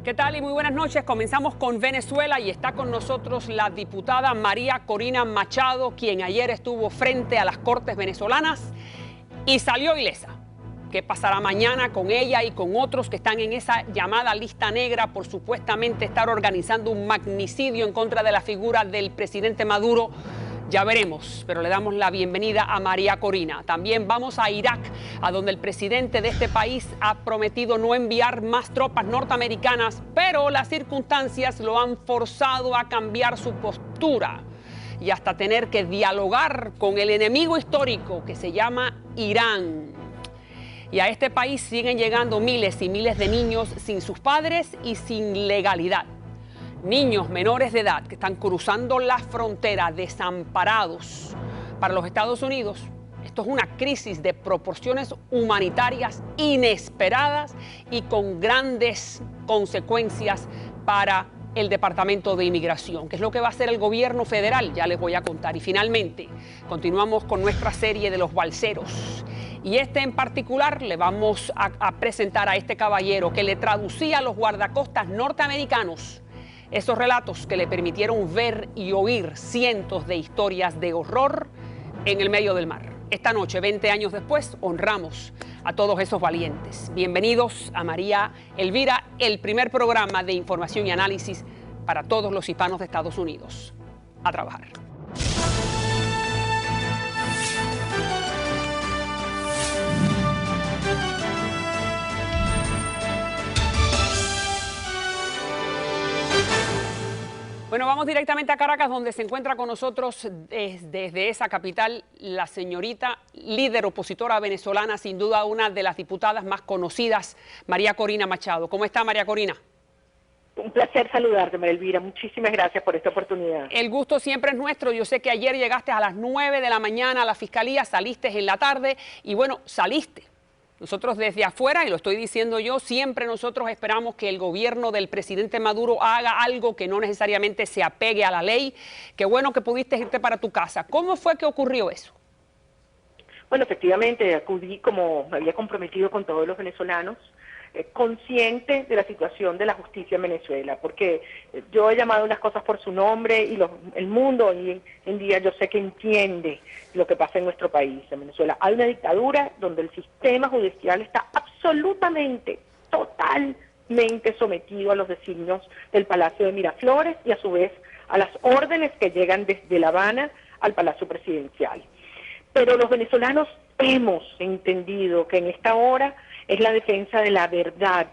¿Qué tal y muy buenas noches? Comenzamos con Venezuela y está con nosotros la diputada María Corina Machado, quien ayer estuvo frente a las Cortes venezolanas y salió ilesa. ¿Qué pasará mañana con ella y con otros que están en esa llamada lista negra por supuestamente estar organizando un magnicidio en contra de la figura del presidente Maduro? Ya veremos, pero le damos la bienvenida a María Corina. También vamos a Irak, a donde el presidente de este país ha prometido no enviar más tropas norteamericanas, pero las circunstancias lo han forzado a cambiar su postura y hasta tener que dialogar con el enemigo histórico que se llama Irán. Y a este país siguen llegando miles y miles de niños sin sus padres y sin legalidad. Niños menores de edad que están cruzando la frontera desamparados para los Estados Unidos. Esto es una crisis de proporciones humanitarias inesperadas y con grandes consecuencias para el Departamento de Inmigración, que es lo que va a hacer el gobierno federal, ya les voy a contar. Y finalmente, continuamos con nuestra serie de los balseros. Y en particular le vamos a presentar a este caballero que le traducía a los guardacostas norteamericanos esos relatos que le permitieron ver y oír cientos de historias de horror en el medio del mar. Esta noche, 20 años después, honramos a todos esos valientes. Bienvenidos a María Elvira, el primer programa de información y análisis para todos los hispanos de Estados Unidos. A trabajar. Bueno, vamos directamente a Caracas, donde se encuentra con nosotros desde esa capital la señorita líder opositora venezolana, sin duda una de las diputadas más conocidas, María Corina Machado. ¿Cómo está, María Corina? Un placer saludarte, María Elvira. Muchísimas gracias por esta oportunidad. El gusto siempre es nuestro. Yo sé que ayer llegaste a las 9 de la mañana a la Fiscalía, saliste en la tarde y bueno, saliste. Nosotros desde afuera, y lo estoy diciendo yo, siempre nosotros esperamos que el gobierno del presidente Maduro haga algo que no necesariamente se apegue a la ley. Qué bueno que pudiste irte para tu casa. ¿Cómo fue que ocurrió eso? Bueno, efectivamente, acudí como me había comprometido con todos los venezolanos, consciente de la situación de la justicia en Venezuela, porque yo he llamado las cosas por su nombre y el mundo hoy en día yo sé que entiende lo que pasa en nuestro país, en Venezuela. Hay una dictadura donde el sistema judicial está absolutamente, totalmente sometido a los designios del Palacio de Miraflores y a su vez a las órdenes que llegan desde La Habana al Palacio Presidencial. Pero los venezolanos hemos entendido que en esta hora es la defensa de la verdad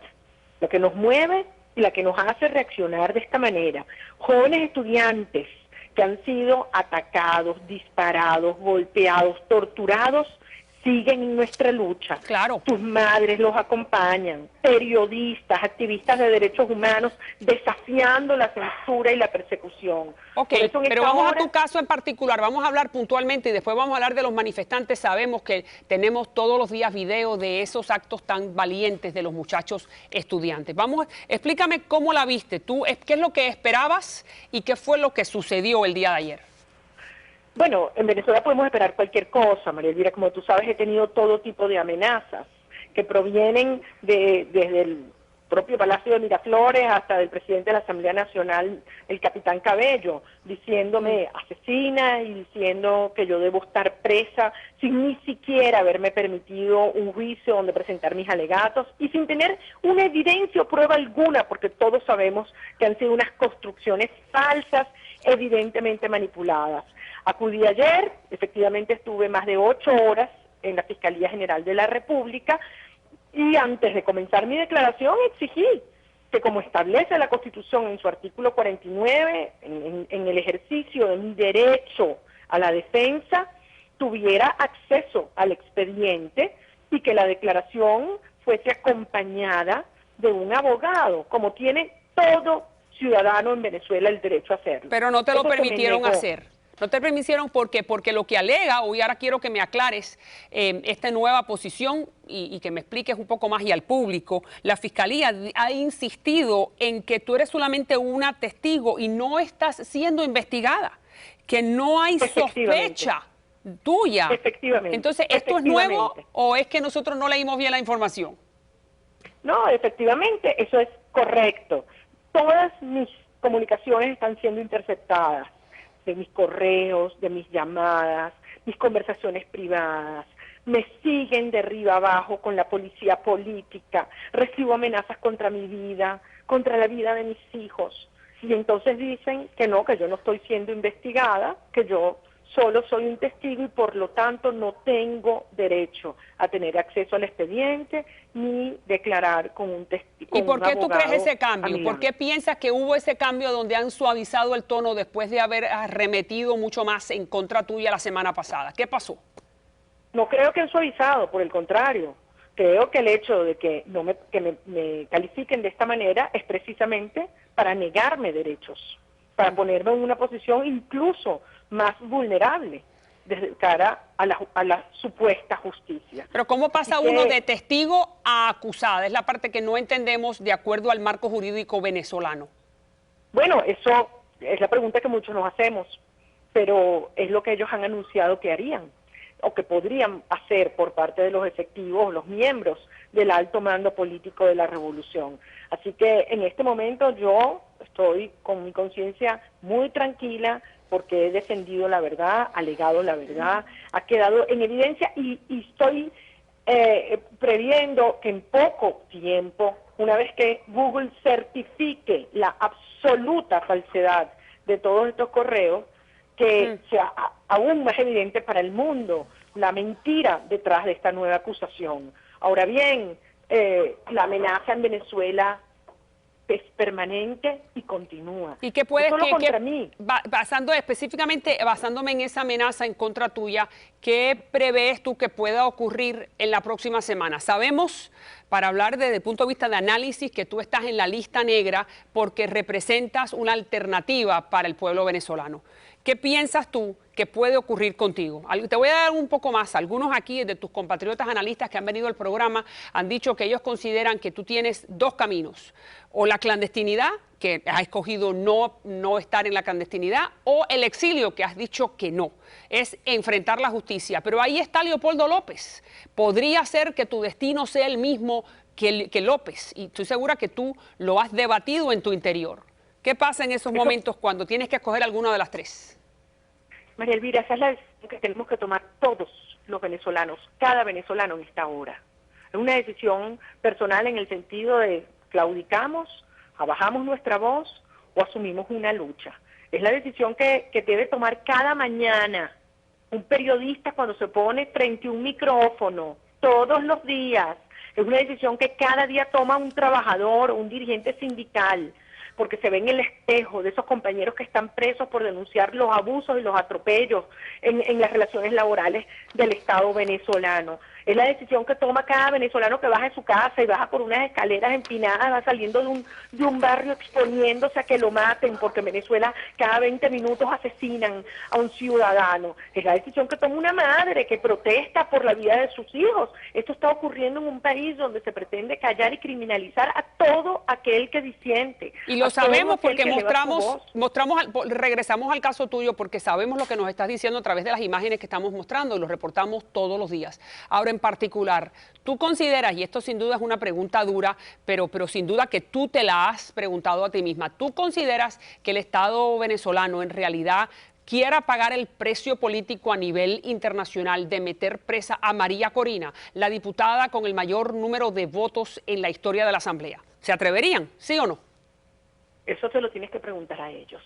lo que nos mueve y la que nos hace reaccionar de esta manera. Jóvenes estudiantes que han sido atacados, disparados, golpeados, torturados, siguen en nuestra lucha. Claro. Sus madres los acompañan, periodistas, activistas de derechos humanos, desafiando la censura y la persecución. Ok, pero vamos a tu caso en particular, vamos a hablar puntualmente y después vamos a hablar de los manifestantes. Sabemos que tenemos todos los días videos de esos actos tan valientes de los muchachos estudiantes. Explícame cómo la viste tú, qué es lo que esperabas y qué fue lo que sucedió el día de ayer. Bueno, en Venezuela podemos esperar cualquier cosa, María Elvira. Como tú sabes, he tenido todo tipo de amenazas que provienen desde el propio Palacio de Miraflores hasta del presidente de la Asamblea Nacional, el capitán Cabello, diciéndome asesina y diciendo que yo debo estar presa sin ni siquiera haberme permitido un juicio donde presentar mis alegatos y sin tener una evidencia o prueba alguna, porque todos sabemos que han sido unas construcciones falsas, evidentemente manipuladas. Acudí ayer, efectivamente estuve más de 8 horas en la Fiscalía General de la República y antes de comenzar mi declaración exigí que, como establece la Constitución en su artículo 49, en el ejercicio de mi derecho a la defensa, tuviera acceso al expediente y que la declaración fuese acompañada de un abogado, como tiene todo ciudadano en Venezuela el derecho a hacerlo. Pero no te lo permitieron hacer. No te permitieron porque lo que alega, hoy ahora quiero que me aclares esta nueva posición y que me expliques un poco más y al público. La Fiscalía ha insistido en que tú eres solamente una testigo y no estás siendo investigada, que no hay sospecha tuya. Efectivamente. Entonces, ¿esto es nuevo o es que nosotros no leímos bien la información? No, efectivamente, eso es Correcto. Todas mis comunicaciones están siendo interceptadas, de mis correos, de mis llamadas, mis conversaciones privadas. Me siguen de arriba abajo con la policía política, recibo amenazas contra mi vida, contra la vida de mis hijos. Y entonces dicen que no, que yo no estoy siendo investigada, que yo solo soy un testigo y por lo tanto no tengo derecho a tener acceso al expediente ni declarar con un testigo. ¿Y por qué tú crees ese cambio? ¿Por qué piensas que hubo ese cambio donde han suavizado el tono después de haber arremetido mucho más en contra tuya la semana pasada? ¿Qué pasó? No creo que han suavizado, por el contrario. Creo que el hecho de que me califiquen de esta manera es precisamente para negarme derechos, para ponerme en una posición incluso más vulnerable desde cara a la supuesta justicia. Pero ¿cómo pasa uno de testigo a acusada? Es la parte que no entendemos de acuerdo al marco jurídico venezolano. Bueno, eso es la pregunta que muchos nos hacemos, pero es lo que ellos han anunciado que harían o que podrían hacer por parte de los efectivos, los miembros del alto mando político de la revolución. Así que en este momento yo estoy con mi conciencia muy tranquila porque he defendido la verdad, alegado la verdad, ha quedado en evidencia y estoy previendo que en poco tiempo, una vez que Google certifique la absoluta falsedad de todos estos correos, que sea aún más evidente para el mundo la mentira detrás de esta nueva acusación. Ahora bien, la amenaza en Venezuela es permanente y continúa. ¿Y qué puedes, no solo contra mí? Basándome en esa amenaza en contra tuya, ¿qué prevés tú que pueda ocurrir en la próxima semana? Sabemos, para hablar desde el punto de vista de análisis, que tú estás en la lista negra porque representas una alternativa para el pueblo venezolano. ¿Qué piensas tú que puede ocurrir contigo? Te voy a dar un poco más. Algunos aquí de tus compatriotas analistas que han venido al programa han dicho que ellos consideran que tú tienes dos caminos. O la clandestinidad, que has escogido no estar en la clandestinidad, o el exilio, que has dicho que no. Es enfrentar la justicia. Pero ahí está Leopoldo López. Podría ser que tu destino sea el mismo que López. Y estoy segura que tú lo has debatido en tu interior. ¿Qué pasa en esos momentos cuando tienes que escoger alguna de las tres? María Elvira, esa es la decisión que tenemos que tomar todos los venezolanos, cada venezolano en esta hora. Es una decisión personal en el sentido de claudicamos, abajamos nuestra voz o asumimos una lucha. Es la decisión que debe tomar cada mañana un periodista cuando se pone frente a un micrófono, todos los días. Es una decisión que cada día toma un trabajador o un dirigente sindical, porque se ve en el espejo de esos compañeros que están presos por denunciar los abusos y los atropellos en las relaciones laborales del Estado venezolano. Es la decisión que toma cada venezolano que baja de su casa y baja por unas escaleras empinadas, va saliendo de un barrio exponiéndose a que lo maten, porque en Venezuela cada 20 minutos asesinan a un ciudadano. Es la decisión que toma una madre que protesta por la vida de sus hijos. Esto está ocurriendo en un país donde se pretende callar y criminalizar a todo aquel que disiente. Y lo sabemos porque regresamos al caso tuyo porque sabemos lo que nos estás diciendo a través de las imágenes que estamos mostrando y los reportamos todos los días. Ahora, en particular, tú consideras, y esto sin duda es una pregunta dura, pero sin duda que tú te la has preguntado a ti misma, ¿tú consideras que el Estado venezolano en realidad quiera pagar el precio político a nivel internacional de meter presa a María Corina, la diputada con el mayor número de votos en la historia de la Asamblea? ¿Se atreverían, sí o no? Eso se lo tienes que preguntar a ellos.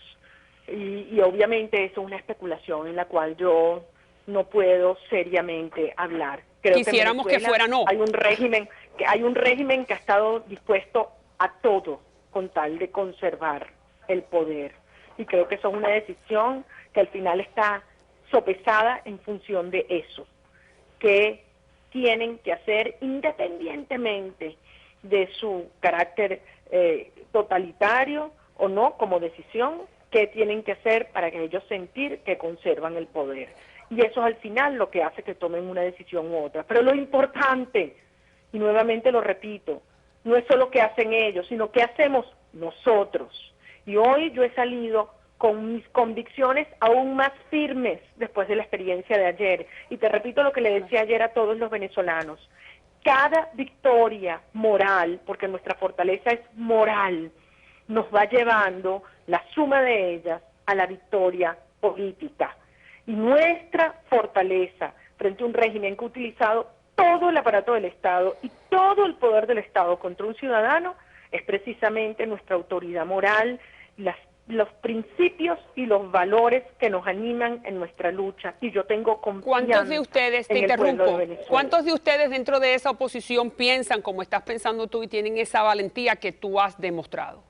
Y obviamente eso es una especulación en la cual yo no puedo seriamente hablar. Quisiéramos que fuera no. Hay un régimen que ha estado dispuesto a todo con tal de conservar el poder. Y creo que eso es una decisión que al final está sopesada en función de eso, que tienen que hacer independientemente de su carácter totalitario o no como decisión, que tienen que hacer para que ellos sentir que conservan el poder. Y eso es al final lo que hace que tomen una decisión u otra. Pero lo importante, y nuevamente lo repito, no es solo qué hacen ellos, sino qué hacemos nosotros. Y hoy yo he salido con mis convicciones aún más firmes después de la experiencia de ayer. Y te repito lo que le decía ayer a todos los venezolanos. cada victoria moral, porque nuestra fortaleza es moral, nos va llevando la suma de ellas a la victoria política. Y nuestra fortaleza frente a un régimen que ha utilizado todo el aparato del Estado y todo el poder del Estado contra un ciudadano es precisamente nuestra autoridad moral, los principios y los valores que nos animan en nuestra lucha. Y yo tengo confianza. ¿Cuántos de ustedes, te interrumpo, cuántos de ustedes dentro de esa oposición piensan como estás pensando tú y tienen esa valentía que tú has demostrado?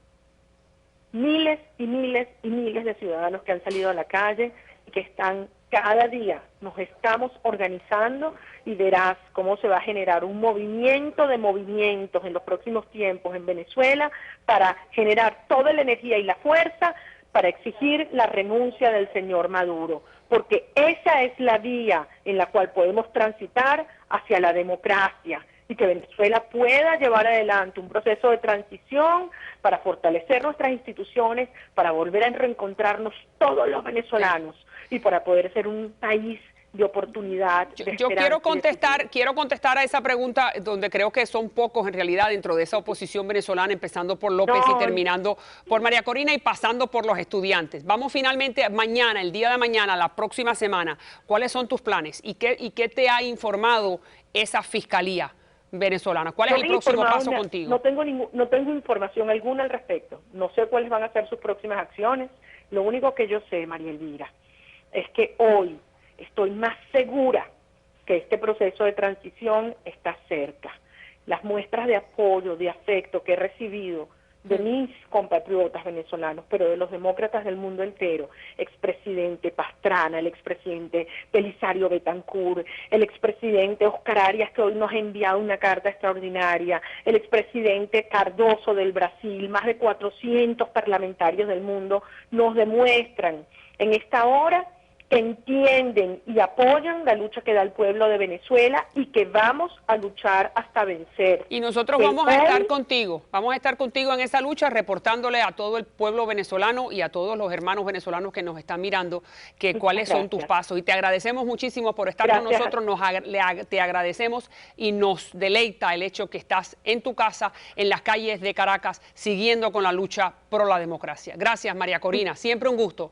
Miles y miles y miles de ciudadanos que han salido a la calle y que están cada día, nos estamos organizando y verás cómo se va a generar un movimiento de movimientos en los próximos tiempos en Venezuela para generar toda la energía y la fuerza para exigir la renuncia del señor Maduro, porque esa es la vía en la cual podemos transitar hacia la democracia y que Venezuela pueda llevar adelante un proceso de transición para fortalecer nuestras instituciones, para volver a reencontrarnos todos los venezolanos y para poder ser un país de oportunidad. Yo quiero contestar a esa pregunta donde creo que son pocos en realidad dentro de esa oposición venezolana, empezando por López y terminando por María Corina y pasando por los estudiantes. Vamos finalmente mañana, el día de mañana, la próxima semana. ¿Cuáles son tus planes y qué te ha informado esa fiscalía venezolana? ¿Cuál es el próximo paso contigo? No tengo información alguna al respecto. No sé cuáles van a ser sus próximas acciones. Lo único que yo sé, María Elvira, es que hoy estoy más segura que este proceso de transición está cerca. Las muestras de apoyo, de afecto que he recibido de mis compatriotas venezolanos, pero de los demócratas del mundo entero, expresidente Pastrana, el expresidente Belisario Betancur, el expresidente Oscar Arias, que hoy nos ha enviado una carta extraordinaria, el expresidente Cardoso del Brasil, más de 400 parlamentarios del mundo, nos demuestran en esta hora que entienden y apoyan la lucha que da el pueblo de Venezuela y que vamos a luchar hasta vencer. Y nosotros vamos a estar contigo en esa lucha, reportándole a todo el pueblo venezolano y a todos los hermanos venezolanos que nos están mirando cuáles son tus pasos. Y te agradecemos muchísimo por estar con nosotros, te agradecemos y nos deleita el hecho que estás en tu casa, en las calles de Caracas, siguiendo con la lucha por la democracia. Gracias, María Corina, siempre un gusto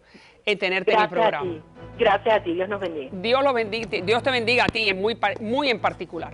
tenerte en el programa. Gracias a ti, Dios nos bendiga. Dios te bendiga a ti, muy en particular.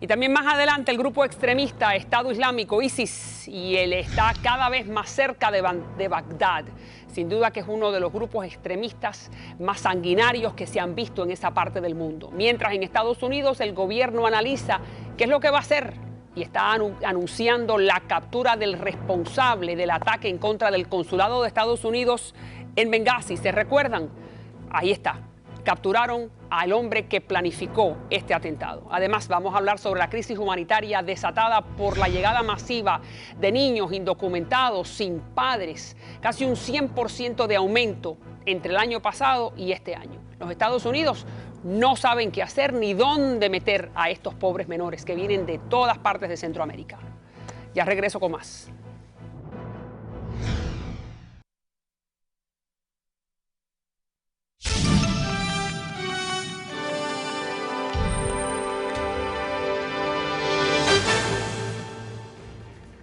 Y también más adelante el grupo extremista Estado Islámico, ISIS, y él está cada vez más cerca de Bagdad. Sin duda que es uno de los grupos extremistas más sanguinarios que se han visto en esa parte del mundo. Mientras en Estados Unidos el gobierno analiza qué es lo que va a hacer y está anunciando la captura del responsable del ataque en contra del consulado de Estados Unidos en Benghazi. ¿Se recuerdan? Ahí está. Capturaron al hombre que planificó este atentado. Además, vamos a hablar sobre la crisis humanitaria desatada por la llegada masiva de niños indocumentados, sin padres. Casi un 100% de aumento entre el año pasado y este año. Los Estados Unidos no saben qué hacer ni dónde meter a estos pobres menores que vienen de todas partes de Centroamérica. Ya regreso con más.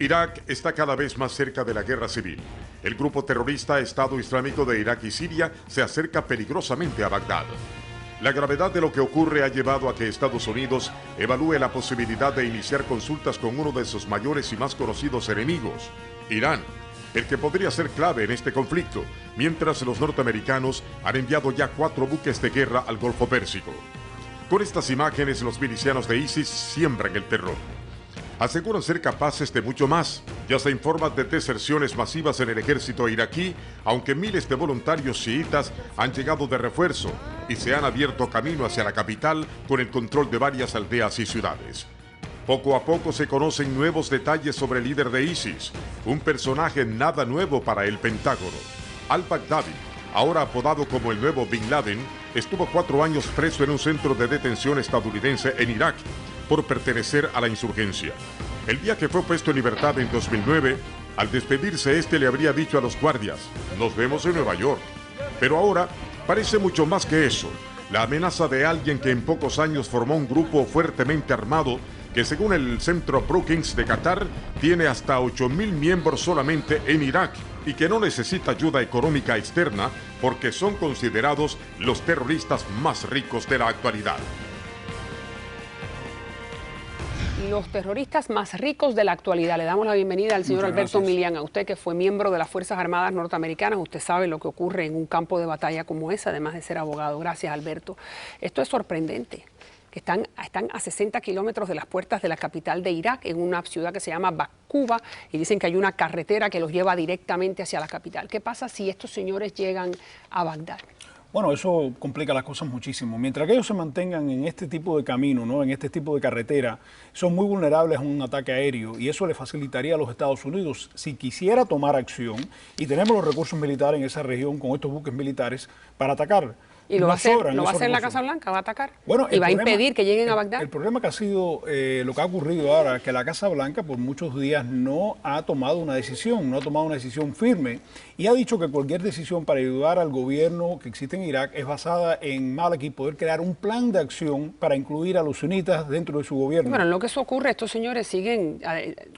Irak está cada vez más cerca de la guerra civil. El grupo terrorista Estado Islámico de Irak y Siria se acerca peligrosamente a Bagdad. La gravedad de lo que ocurre ha llevado a que Estados Unidos evalúe la posibilidad de iniciar consultas con uno de sus mayores y más conocidos enemigos, Irán, el que podría ser clave en este conflicto, mientras los norteamericanos han enviado ya 4 buques de guerra al Golfo Pérsico. Con estas imágenes, los milicianos de ISIS siembran el terror. Aseguran ser capaces de mucho más. Ya se informa de deserciones masivas en el ejército iraquí, aunque miles de voluntarios chiitas han llegado de refuerzo y se han abierto camino hacia la capital con el control de varias aldeas y ciudades. Poco a poco se conocen nuevos detalles sobre el líder de ISIS, un personaje nada nuevo para el Pentágono. Al-Baghdadi, ahora apodado como el nuevo Bin Laden, estuvo 4 años preso en un centro de detención estadounidense en Irak por pertenecer a la insurgencia. El día que fue puesto en libertad en 2009, al despedirse le habría dicho a los guardias: "Nos vemos en Nueva York". Pero ahora parece mucho más que eso. La amenaza de alguien que en pocos años formó un grupo fuertemente armado que según el Centro Brookings de Qatar, tiene hasta 8.000 miembros solamente en Irak y que no necesita ayuda económica externa porque son considerados los terroristas más ricos de la actualidad. Los terroristas más ricos de la actualidad. Le damos la bienvenida al señor Alberto Milián, a usted que fue miembro de las Fuerzas Armadas norteamericanas. Usted sabe lo que ocurre en un campo de batalla como ese, además de ser abogado. Gracias, Alberto. Esto es sorprendente, que están a 60 kilómetros de las puertas de la capital de Irak, en una ciudad que se llama Bakuba, y dicen que hay una carretera que los lleva directamente hacia la capital. ¿Qué pasa si estos señores llegan a Bagdad? Bueno, eso complica las cosas muchísimo. Mientras que ellos se mantengan en este tipo de camino, ¿no?, en este tipo de carretera, son muy vulnerables a un ataque aéreo y eso le facilitaría a los Estados Unidos, si quisiera tomar acción, y tenemos los recursos militares en esa región con estos buques militares para atacar. ¿Y lo va a hacer en la Casa Blanca? ¿Va a atacar? Bueno, ¿Y va a impedir que lleguen a Bagdad? El problema que ha sido lo que ha ocurrido ahora, que la Casa Blanca por muchos días no ha tomado una decisión firme, y ha dicho que cualquier decisión para ayudar al gobierno que existe en Irak es basada en Maliki poder crear un plan de acción para incluir a los sunitas dentro de su gobierno. Bueno, en lo que eso ocurre, estos señores siguen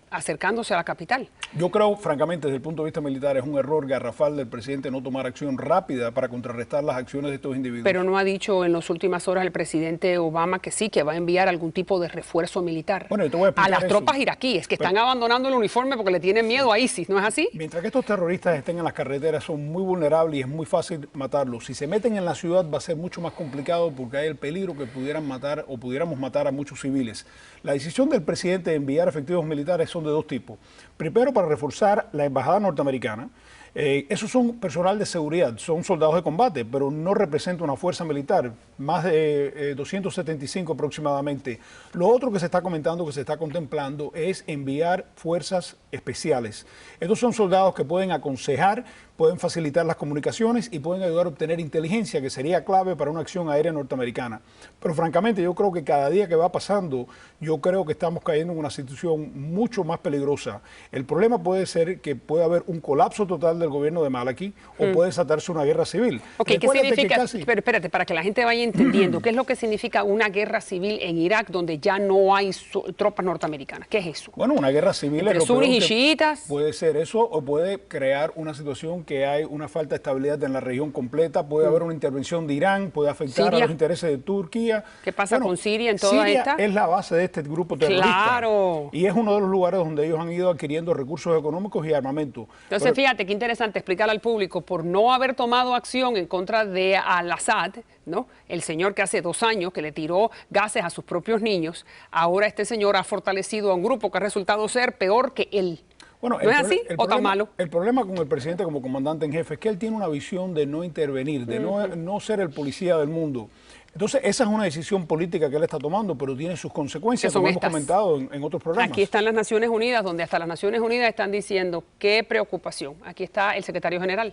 acercándose a la capital. Yo creo, francamente, desde el punto de vista militar, es un error garrafal del presidente no tomar acción rápida para contrarrestar las acciones de estos individuos. Pero no ha dicho en las últimas horas el presidente Obama que sí, que va a enviar algún tipo de refuerzo militar bueno, yo te voy a explicar las tropas iraquíes, que están abandonando el uniforme porque le tienen miedo a ISIS, ¿no es así? Mientras que estos terroristas estén en las carreteras, son muy vulnerables y es muy fácil matarlos. Si se meten en la ciudad va a ser mucho más complicado porque hay el peligro que pudieran matar o pudiéramos matar a muchos civiles. La decisión del presidente de enviar efectivos militares son de dos tipos. Primero, para reforzar la embajada norteamericana. Esos son personal de seguridad, son soldados de combate, pero no representa una fuerza militar, más de 275 aproximadamente. Lo otro que se está comentando, que se está contemplando, es enviar fuerzas especiales. Estos son soldados que pueden aconsejar, pueden facilitar las comunicaciones y pueden ayudar a obtener inteligencia, que sería clave para una acción aérea norteamericana. Pero francamente yo creo que cada día que va pasando, yo creo que estamos cayendo en una situación mucho más peligrosa. El problema puede ser que pueda haber un colapso total del gobierno de Maliki o puede desatarse una guerra civil. Okay, ¿qué significa? Pero espérate, para que la gente vaya entendiendo, ¿qué es lo que significa una guerra civil en Irak donde ya no hay tropas norteamericanas? ¿Qué es eso? Bueno, una guerra civil entre sunis y chiitas. Puede ser eso o puede crear una situación que hay una falta de estabilidad en la región completa, puede haber una intervención de Irán, puede afectar Siria. a los intereses de Turquía. ¿Qué pasa con Siria en toda esta? Siria es la base de este grupo terrorista. Claro. Y es uno de los lugares donde ellos han ido adquiriendo recursos económicos y armamento. Entonces, fíjate qué interesante explicarle al público, por no haber tomado acción en contra de Al-Assad, ¿no?, el señor que hace 2 años que le tiró gases a sus propios niños, ahora este señor ha fortalecido a un grupo que ha resultado ser peor que él. Bueno, ¿No es así o tan malo? El problema con el presidente como comandante en jefe es que él tiene una visión de no intervenir, de no ser el policía del mundo. Entonces, esa es una decisión política que él está tomando, pero tiene sus consecuencias, como hemos comentado en otros programas. Aquí están las Naciones Unidas, donde hasta las Naciones Unidas están diciendo qué preocupación. Aquí está el secretario general.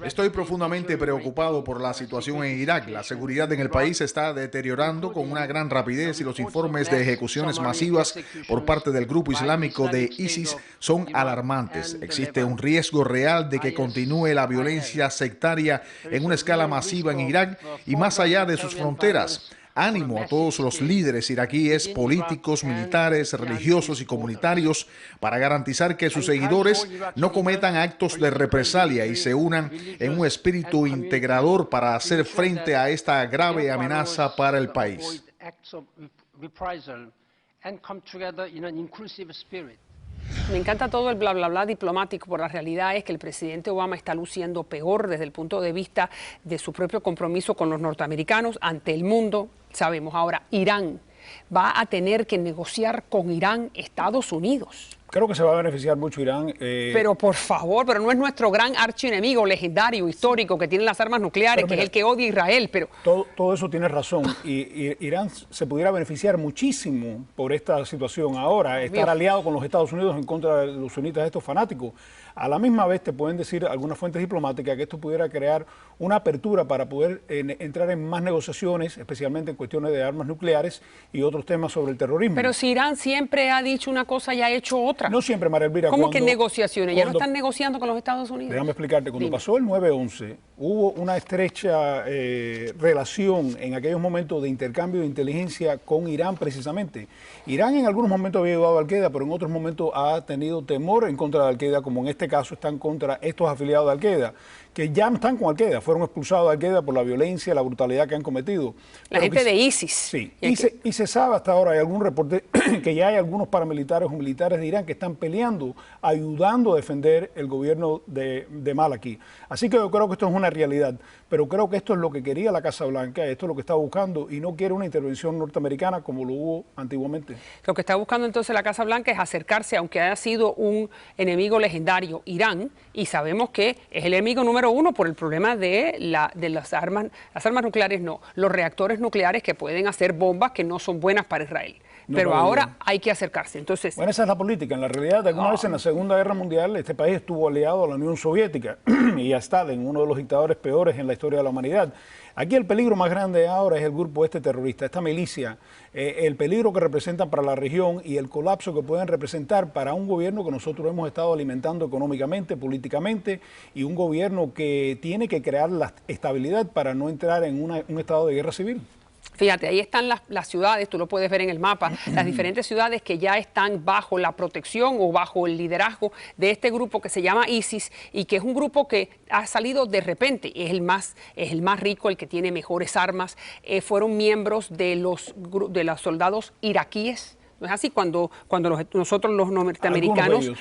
Estoy profundamente preocupado por la situación en Irak. La seguridad en el país se está deteriorando con una gran rapidez y los informes de ejecuciones masivas por parte del grupo islámico de ISIS son alarmantes. Existe un riesgo real de que continúe la violencia sectaria en una escala masiva en Irak y más allá de sus fronteras. Ánimo a todos los líderes iraquíes, políticos, militares, religiosos y comunitarios para garantizar que sus seguidores no cometan actos de represalia y se unan en un espíritu integrador para hacer frente a esta grave amenaza para el país. Me encanta todo el bla, bla, bla diplomático, pero la realidad es que el presidente Obama está luciendo peor desde el punto de vista de su propio compromiso con los norteamericanos ante el mundo. Sabemos ahora, Irán va a tener que negociar con Irán, Estados Unidos. Creo que se va a beneficiar mucho Irán. Pero por favor, pero no es nuestro gran archienemigo legendario, histórico, que tiene las armas nucleares, mira, que es el que odia a Israel. Pero todo eso tiene razón. Y Irán se pudiera beneficiar muchísimo por esta situación ahora, estar aliado con los Estados Unidos en contra de los sunitas, estos fanáticos. A la misma vez te pueden decir algunas fuentes diplomáticas que esto pudiera crear una apertura para poder entrar en más negociaciones, especialmente en cuestiones de armas nucleares y otros temas sobre el terrorismo. Pero si Irán siempre ha dicho una cosa y ha hecho otra. otra. No siempre, María Elvira. ¿Cómo que negociaciones? ¿Ya no están negociando con los Estados Unidos? Déjame explicarte. Cuando pasó el 9/11, hubo una estrecha relación en aquellos momentos de intercambio de inteligencia con Irán, precisamente. Irán en algunos momentos había ayudado a Al-Qaeda, pero en otros momentos ha tenido temor en contra de Al-Qaeda, como en este caso están contra estos afiliados de Al-Qaeda, que ya no están con Al-Qaeda, fueron expulsados de Al-Qaeda por la violencia, la brutalidad que han cometido. La gente de ISIS. Sí, y se sabe hasta ahora, hay algún reporte que ya hay algunos paramilitares o militares de Irán que están peleando, ayudando a defender el gobierno de Maliki. Así que yo creo que esto es una realidad, pero creo que esto es lo que quería la Casa Blanca, esto es lo que está buscando y no quiere una intervención norteamericana como lo hubo antiguamente. Lo que está buscando entonces la Casa Blanca es acercarse, aunque haya sido un enemigo legendario, Irán, y sabemos que es el enemigo número uno por el problema de las armas nucleares, no, los reactores nucleares que pueden hacer bombas que no son buenas para Israel. No, pero ahora hay que acercarse. Entonces, bueno, esa es la política. En la realidad, alguna vez en la Segunda Guerra Mundial, este país estuvo aliado a la Unión Soviética y a Stalin, uno de los dictadores peores en la historia de la humanidad. Aquí el peligro más grande ahora es el grupo terrorista, esta milicia, el peligro que representan para la región y el colapso que pueden representar para un gobierno que nosotros hemos estado alimentando económicamente, políticamente, y un gobierno que tiene que crear la estabilidad para no entrar en un estado de guerra civil. Fíjate, ahí están las ciudades, tú lo puedes ver en el mapa, las diferentes ciudades que ya están bajo la protección o bajo el liderazgo de este grupo que se llama ISIS y que es un grupo que ha salido de repente, es el más rico, el que tiene mejores armas, fueron miembros de los soldados iraquíes. ¿No es así? Cuando nosotros los norteamericanos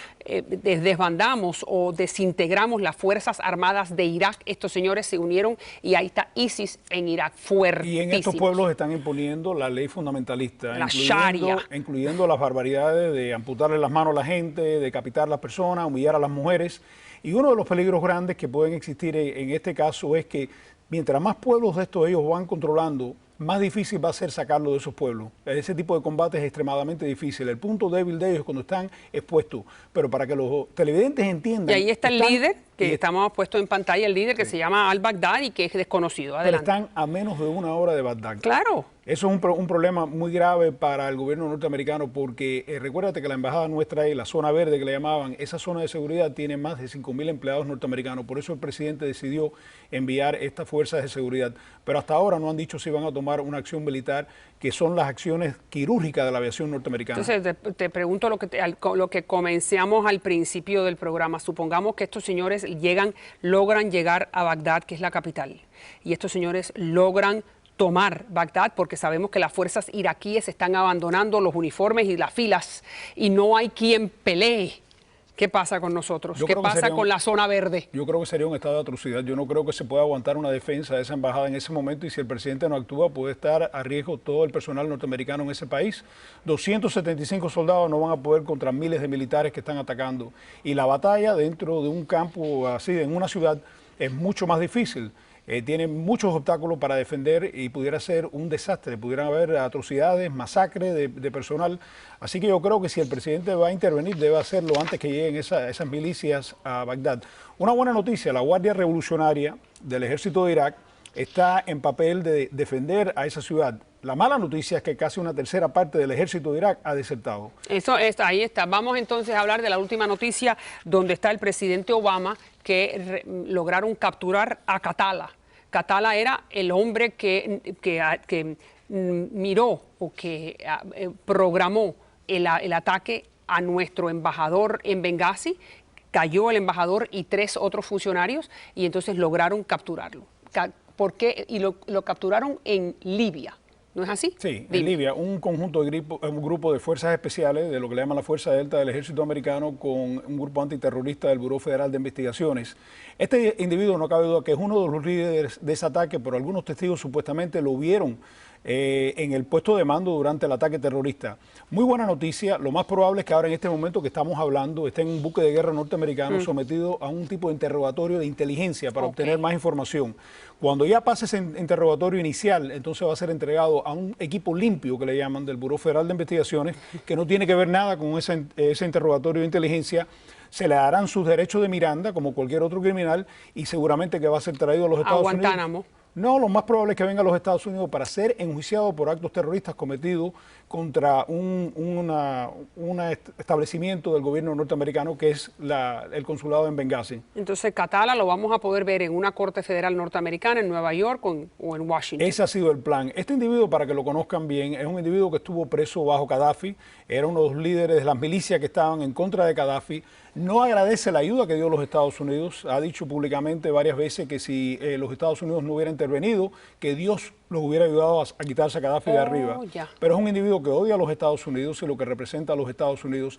desbandamos o desintegramos las Fuerzas Armadas de Irak, estos señores se unieron y ahí está ISIS en Irak, fuertísimo. Y en estos pueblos están imponiendo la ley fundamentalista, la Sharia, incluyendo las barbaridades de amputarle las manos a la gente, de decapitar a las personas, humillar a las mujeres. Y uno de los peligros grandes que pueden existir en este caso es que mientras más pueblos de estos ellos van controlando, más difícil va a ser sacarlo de esos pueblos. Ese tipo de combate es extremadamente difícil. El punto débil de ellos es cuando están expuestos. Pero para que los televidentes entiendan... Y ahí está el líder, que estamos puesto en pantalla, el líder que se llama al-Baghdadi, que es desconocido. Adelante. Pero están a menos de 1 hora de Bagdad. Claro. Eso es un problema muy grave para el gobierno norteamericano porque recuérdate que la embajada nuestra ahí, la zona verde que le llamaban, esa zona de seguridad tiene más de 5.000 empleados norteamericanos. Por eso el presidente decidió enviar estas fuerzas de seguridad. Pero hasta ahora no han dicho si van a tomar una acción militar, que son las acciones quirúrgicas de la aviación norteamericana. Entonces te pregunto lo que comenzamos al principio del programa. Supongamos que estos señores logran llegar a Bagdad, que es la capital, y estos señores logran tomar Bagdad, porque sabemos que las fuerzas iraquíes están abandonando los uniformes y las filas y no hay quien pelee. ¿Qué pasa con nosotros? ¿Qué pasa con la zona verde? Yo creo que sería un estado de atrocidad. Yo no creo que se pueda aguantar una defensa de esa embajada en ese momento y si el presidente no actúa puede estar a riesgo todo el personal norteamericano en ese país. 275 soldados no van a poder contra miles de militares que están atacando. Y la batalla dentro de un campo así, en una ciudad, es mucho más difícil. Tiene muchos obstáculos para defender y pudiera ser un desastre, pudieran haber atrocidades, masacres de personal. Así que yo creo que si el presidente va a intervenir, debe hacerlo antes que lleguen esas milicias a Bagdad. Una buena noticia, la Guardia Revolucionaria del Ejército de Irak está en papel de defender a esa ciudad. La mala noticia es que casi una tercera parte del ejército de Irak ha desertado. Ahí está. Vamos entonces a hablar de la última noticia, donde está el presidente Obama, que lograron capturar a Katala. Katala era el hombre que miró o que programó el ataque a nuestro embajador en Benghazi. Cayó el embajador y 3 otros funcionarios y entonces lograron capturarlo. ¿Por qué? Y lo capturaron en Libia. ¿No es así? Sí, en Libia, un grupo de fuerzas especiales, de lo que le llaman la Fuerza Delta del Ejército Americano, con un grupo antiterrorista del Buró Federal de Investigaciones. Este individuo, no cabe duda que es uno de los líderes de ese ataque, pero algunos testigos supuestamente lo vieron en el puesto de mando durante el ataque terrorista. Muy buena noticia, lo más probable es que ahora en este momento que estamos hablando esté en un buque de guerra norteamericano sometido a un tipo de interrogatorio de inteligencia para obtener más información. Cuando ya pase ese interrogatorio inicial, entonces va a ser entregado a un equipo limpio que le llaman del Buró Federal de Investigaciones, que no tiene que ver nada con ese interrogatorio de inteligencia. Se le darán sus derechos de Miranda como cualquier otro criminal y seguramente que va a ser traído a los Estados Unidos. Guantánamo. No, lo más probable es que venga a los Estados Unidos para ser enjuiciado por actos terroristas cometidos contra un establecimiento del gobierno norteamericano que es el consulado en Benghazi. Entonces, Katalah lo vamos a poder ver en una corte federal norteamericana en Nueva York o en Washington. Ese ha sido el plan. Este individuo, para que lo conozcan bien, es un individuo que estuvo preso bajo Gaddafi, era uno de los líderes de las milicias que estaban en contra de Gaddafi. No agradece la ayuda que dio los Estados Unidos. Ha dicho públicamente varias veces que si los Estados Unidos no hubieran intervenido, que Dios los hubiera ayudado a quitarse a Gaddafi de arriba. Ya. Pero es un individuo que odia a los Estados Unidos y lo que representa a los Estados Unidos.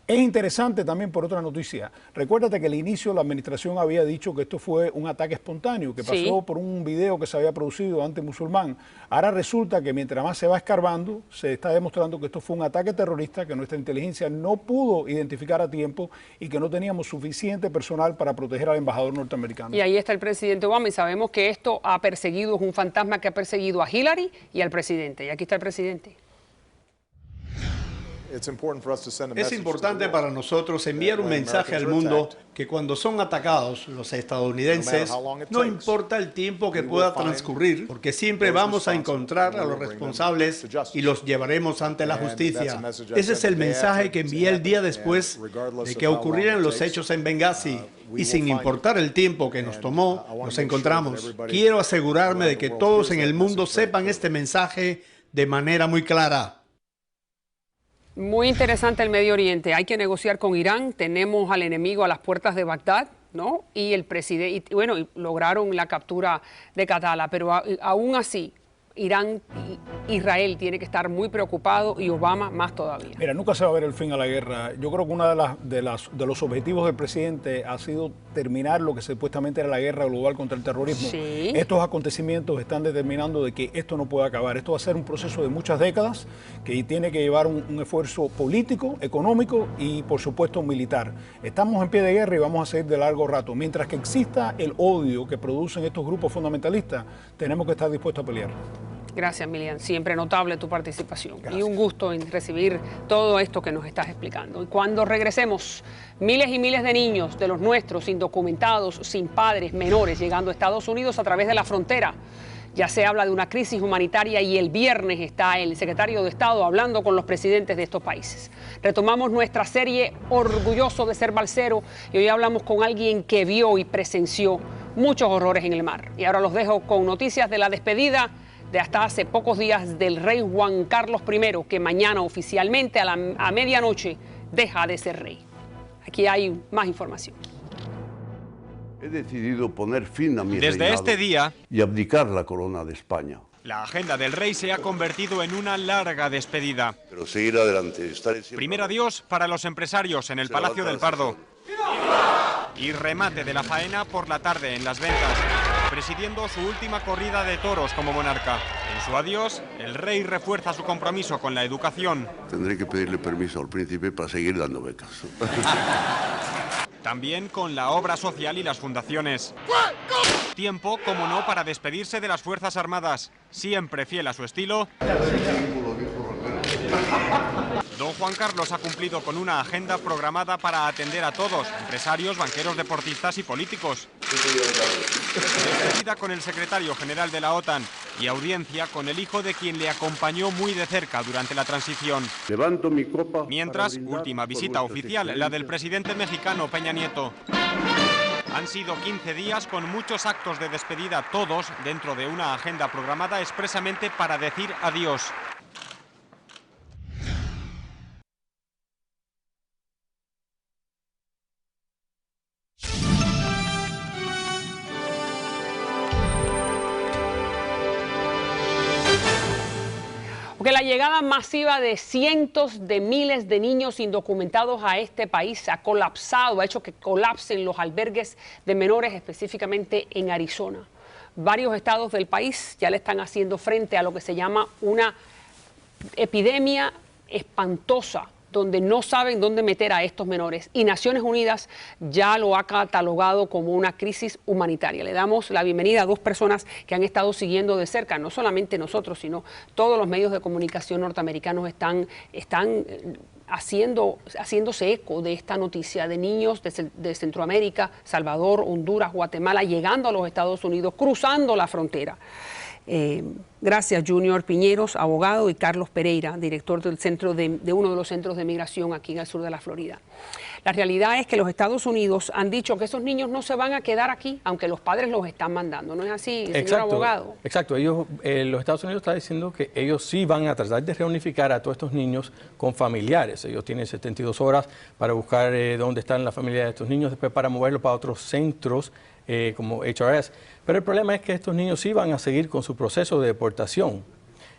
Es interesante también por otra noticia. Recuérdate que al inicio la administración había dicho que esto fue un ataque espontáneo, que pasó por un video que se había producido antimusulmán. Ahora resulta que mientras más se va escarbando, se está demostrando que esto fue un ataque terrorista, que nuestra inteligencia no pudo identificar a tiempo y que no teníamos suficiente personal para proteger al embajador norteamericano. Y ahí está el presidente Obama y sabemos que esto ha perseguido, es un fantasma que ha perseguido a Hillary y al presidente. Y aquí está el presidente. Es importante para nosotros enviar un mensaje al mundo que cuando son atacados los estadounidenses, no importa el tiempo que pueda transcurrir, porque siempre vamos a encontrar a los responsables y los llevaremos ante la justicia. Ese es el mensaje que envié el día después de que ocurrieran los hechos en Benghazi. Y sin importar el tiempo que nos tomó, nos encontramos. Quiero asegurarme de que todos en el mundo sepan este mensaje de manera muy clara. Muy interesante el Medio Oriente. Hay que negociar con Irán. Tenemos al enemigo a las puertas de Bagdad, ¿no? Y el presidente, bueno, lograron la captura de Katalah, pero aún así, Irán y Israel tiene que estar muy preocupado y Obama más todavía. Mira, nunca se va a ver el fin a la guerra. Yo creo que uno de los objetivos del presidente ha sido terminar lo que supuestamente era la guerra global contra el terrorismo. Sí. Estos acontecimientos están determinando de que esto no puede acabar. Esto va a ser un proceso de muchas décadas que tiene que llevar un esfuerzo político, económico y, por supuesto, militar. Estamos en pie de guerra y vamos a seguir de largo rato. Mientras que exista el odio que producen estos grupos fundamentalistas, tenemos que estar dispuestos a pelear. Gracias, Milian. Siempre notable tu participación. Gracias. Y un gusto en recibir todo esto que nos estás explicando. Y cuando regresemos, miles y miles de niños de los nuestros, indocumentados, sin padres, menores, llegando a Estados Unidos a través de la frontera. Ya se habla de una crisis humanitaria y el viernes está el secretario de Estado hablando con los presidentes de estos países. Retomamos nuestra serie Orgulloso de ser balsero y hoy hablamos con alguien que vio y presenció muchos horrores en el mar. Y ahora los dejo con noticias de la despedida de hasta hace pocos días del rey Juan Carlos I, que mañana oficialmente a medianoche deja de ser rey. Aquí hay más información. He decidido poner fin a mi Desde reinado este día, y abdicar la corona de España. la agenda del rey se ha convertido en una larga despedida. Pero seguir adelante, estaré siempre. Primer adiós para los empresarios en el Palacio del Pardo. Y remate de la faena por la tarde en Las Ventas, presidiendo su última corrida de toros como monarca. En su adiós, el rey refuerza su compromiso con la educación. Tendré que pedirle permiso al príncipe para seguir dando becas. También con la obra social y las fundaciones. Tiempo, como no, para despedirse de las Fuerzas Armadas. Siempre fiel a su estilo, don Juan Carlos ha cumplido con una agenda programada para atender a todos, empresarios, banqueros, deportistas y políticos. Despedida con el secretario general de la OTAN y audiencia con el hijo de quien le acompañó muy de cerca durante la transición. Levanto mi copa. Mientras, última visita oficial, la del presidente mexicano Peña Nieto. Han sido 15 días con muchos actos de despedida, todos dentro de una agenda programada expresamente para decir adiós. Porque la llegada masiva de cientos de miles de niños indocumentados a este país ha colapsado, ha hecho que colapsen los albergues de menores, específicamente en Arizona. Varios estados del país ya le están haciendo frente a lo que se llama una epidemia espantosa, donde no saben dónde meter a estos menores. Y Naciones Unidas ya lo ha catalogado como una crisis humanitaria. Le damos la bienvenida a dos personas que han estado siguiendo de cerca, no solamente nosotros, sino todos los medios de comunicación norteamericanos están haciéndose eco de esta noticia de niños de Centroamérica, Salvador, Honduras, Guatemala, llegando a los Estados Unidos, cruzando la frontera. Gracias, Junior Piñeros, abogado, y Carlos Pereira, director del centro de uno de los centros de migración aquí en el sur de la Florida. La realidad es que los Estados Unidos han dicho que esos niños no se van a quedar aquí, aunque los padres los están mandando. ¿No es así, señor abogado? Exacto. Ellos, los Estados Unidos están diciendo que ellos sí van a tratar de reunificar a todos estos niños con familiares. Ellos tienen 72 horas para buscar dónde están la familia de estos niños, después para moverlos para otros centros como HRS. Pero el problema es que estos niños sí van a seguir con su proceso de deportación.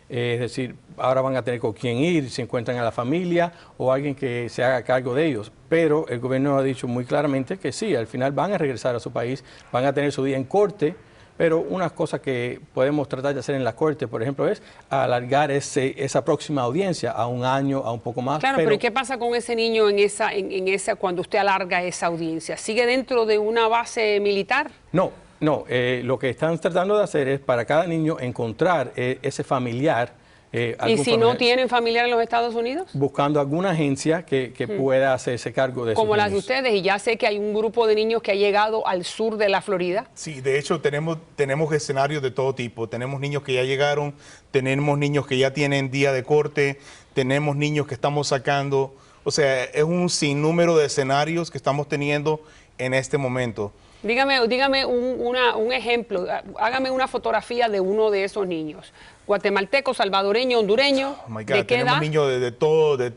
Es decir, ahora van a tener con quién ir, si encuentran a la familia o alguien que se haga cargo de ellos. Pero el gobierno ha dicho muy claramente que sí, al final van a regresar a su país, van a tener su día en corte, pero una cosa que podemos tratar de hacer en la corte, por ejemplo, es alargar esa próxima audiencia a un año, a un poco más. Claro, pero ¿y qué pasa con ese niño en esa cuando usted alarga esa audiencia? ¿Sigue dentro de una base militar? No. No, lo que están tratando de hacer es para cada niño encontrar ese familiar. ¿Y si no tienen familiar en los Estados Unidos? Buscando alguna agencia que pueda hacerse cargo de eso. Como las de ustedes, y ya sé que hay un grupo de niños que ha llegado al sur de la Florida. Sí, de hecho tenemos escenarios de todo tipo. Tenemos niños que ya llegaron, tenemos niños que ya tienen día de corte, tenemos niños que estamos sacando. O sea, es un sinnúmero de escenarios que estamos teniendo en este momento. Dígame un ejemplo, hágame una fotografía de uno de esos niños. Guatemalteco, salvadoreño, hondureño. Oh my God, ¿De qué tenemos edad? niños de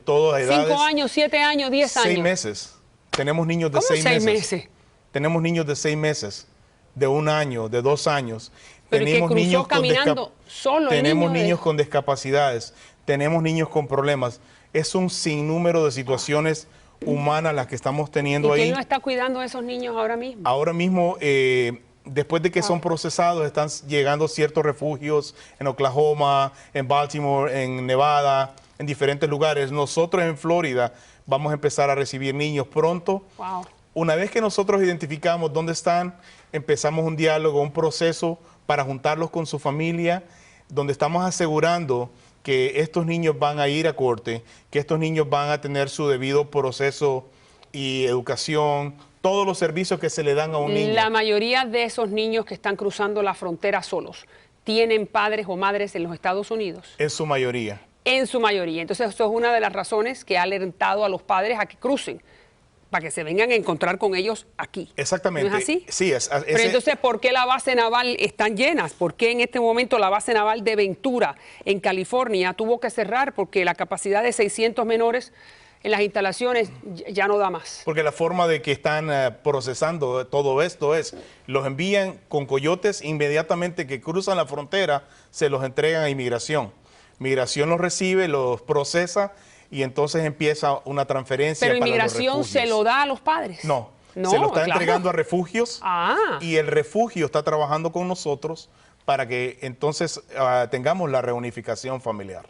todas edades. 5 años, 7 años, 10 años. 6 meses. Tenemos niños de ¿Cómo 6 meses. Tenemos niños de 6 meses, de 1 año, de 2 años. Pero tenemos que cruzó niños caminando solo. Tenemos niños con discapacidades, tenemos niños con problemas. Es un sinnúmero de situaciones humanas las que estamos teniendo ahí. ¿Y quién no está cuidando a esos niños ahora mismo? Ahora mismo, después de que son procesados, están llegando ciertos refugios en Oklahoma, en Baltimore, en Nevada, en diferentes lugares. Nosotros en Florida vamos a empezar a recibir niños pronto. Wow. Una vez que nosotros identificamos dónde están, empezamos un diálogo, un proceso para juntarlos con su familia, donde estamos asegurando que estos niños van a ir a corte, que estos niños van a tener su debido proceso y educación, todos los servicios que se le dan a un niño. La mayoría de esos niños que están cruzando la frontera solos, ¿tienen padres o madres en los Estados Unidos? En su mayoría. En su mayoría. Entonces, eso es una de las razones que ha alentado a los padres a que crucen, para que se vengan a encontrar con ellos aquí. Exactamente. ¿No es así? Sí, Pero entonces, ¿por qué la base naval están llenas? ¿Por qué en este momento la base naval de Ventura, en California, tuvo que cerrar? Porque la capacidad de 600 menores en las instalaciones ya no da más. Porque la forma de que están procesando todo esto es, los envían con coyotes, inmediatamente que cruzan la frontera, se los entregan a inmigración. Migración los recibe, los procesa, y entonces empieza una transferencia. Pero para inmigración los refugios. se lo da a los padres. No, no, se lo está claro. entregando a refugios y el refugio está trabajando con nosotros para que entonces tengamos la reunificación familiar.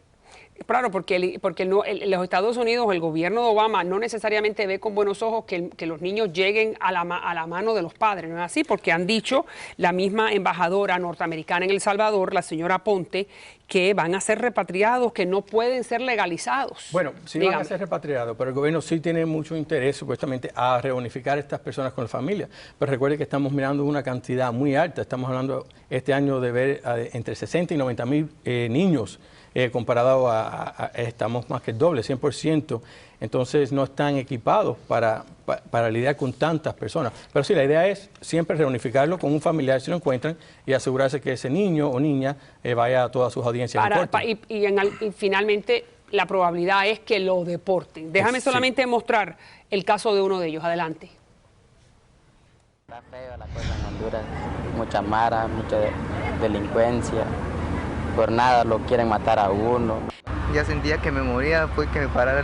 Claro, porque los Estados Unidos, el gobierno de Obama no necesariamente ve con buenos ojos que los niños lleguen a la mano de los padres, ¿no es así? Porque han dicho la misma embajadora norteamericana en El Salvador, la señora Ponte, que van a ser repatriados, que no pueden ser legalizados. Bueno, sí van a ser repatriados, pero el gobierno sí tiene mucho interés supuestamente a reunificar a estas personas con la familia. Pero recuerde que estamos mirando una cantidad muy alta, estamos hablando este año de ver entre 60 y 90 mil niños. Comparado estamos más que el doble, 100%, entonces no están equipados para lidiar con tantas personas. Pero sí, la idea es siempre reunificarlo con un familiar si lo encuentran y asegurarse que ese niño o niña vaya a todas sus audiencias en corte. Y finalmente la probabilidad es que lo deporten. Déjame solamente mostrar el caso de uno de ellos. Adelante. Está feo la cosa en Honduras, mucha mara, mucha delincuencia. Por nada lo quieren matar a uno. Ya sentía que me moría, fue que me paraba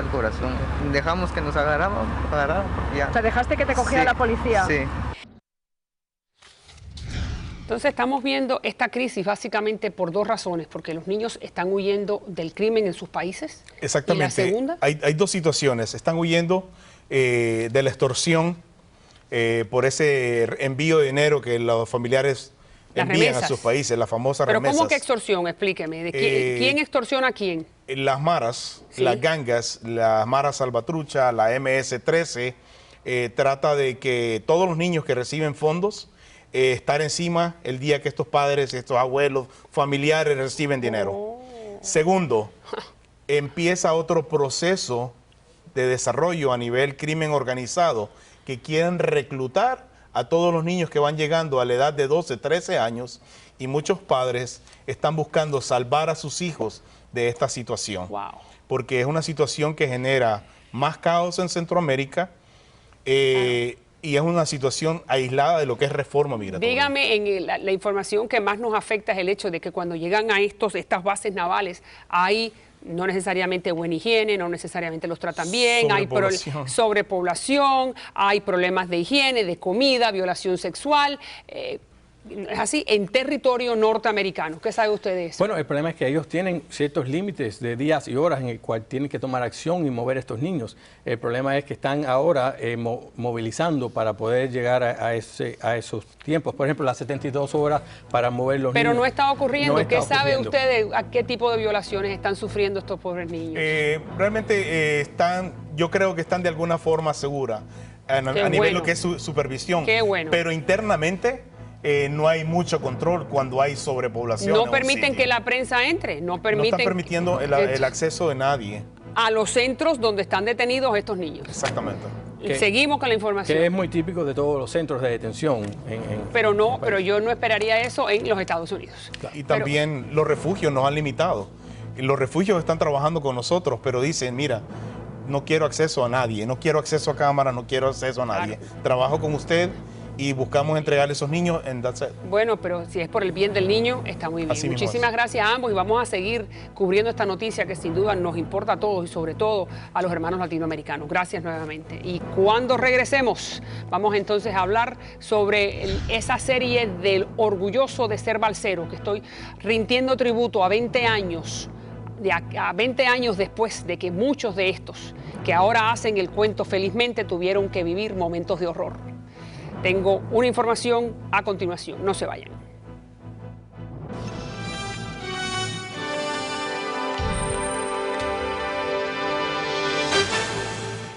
el corazón. Dejamos que nos agarraran porque ya. O sea, dejaste que te cogiera la policía. Sí. Entonces estamos viendo esta crisis básicamente por dos razones, porque los niños están huyendo del crimen en sus países. Exactamente. ¿Y la segunda? Hay dos situaciones. Están huyendo de la extorsión por ese envío de dinero que los familiares envían a sus países, las famosas remesas. ¿Pero cómo que extorsión? Explíqueme. ¿Quién extorsiona a quién? las maras, Sí. las gangas, la Mara Salvatrucha, la MS-13, trata de que todos los niños que reciben fondos, estar encima el día que estos padres, estos abuelos, familiares reciben dinero. Segundo, empieza otro proceso de desarrollo a nivel crimen organizado que quieren reclutar a todos los niños que van llegando a la edad de 12, 13 años y muchos padres están buscando salvar a sus hijos de esta situación. Wow. Porque es una situación que genera más caos en Centroamérica y es una situación aislada de lo que es reforma migratoria. Dígame, la información que más nos afecta es el hecho de que cuando llegan a estas bases navales hay no necesariamente buena higiene, no necesariamente los tratan bien, hay sobrepoblación, hay problemas de higiene, de comida, violación sexual. Es así, en territorio norteamericano. ¿Qué sabe usted de eso? Bueno, el problema es que ellos tienen ciertos límites de días y horas en el cual tienen que tomar acción y mover a estos niños. El problema es que están ahora movilizando para poder llegar a esos tiempos. Por ejemplo, las 72 horas para mover los niños. Pero no está ocurriendo. No está ¿Qué sabe ocurriendo. usted de a qué tipo de violaciones están sufriendo estos pobres niños? Realmente yo creo que están de alguna forma seguras a nivel de lo que es su supervisión. Qué bueno. Pero internamente no hay mucho control cuando hay sobrepoblación. No permiten que la prensa entre, no están permitiendo el acceso de nadie. A los centros donde están detenidos estos niños. Exactamente. Seguimos con la información. Que es muy típico de todos los centros de detención. Pero yo no esperaría eso en los Estados Unidos. Y también los refugios nos han limitado. Los refugios están trabajando con nosotros, pero dicen, mira, no quiero acceso a nadie, no quiero acceso a cámara, no quiero acceso a nadie. Trabajo con usted y buscamos entregarle a esos niños en that's it. Bueno, pero si es por el bien del niño, está muy bien. Así mismo Muchísimas gracias a ambos y vamos a seguir cubriendo esta noticia que sin duda nos importa a todos y sobre todo a los hermanos latinoamericanos. Gracias nuevamente. Y cuando regresemos, vamos entonces a hablar sobre esa serie del orgulloso de ser balsero, que estoy rindiendo tributo a 20 años. A 20 años después de que muchos de estos que ahora hacen el cuento felizmente tuvieron que vivir momentos de horror. Tengo una información a continuación, no se vayan.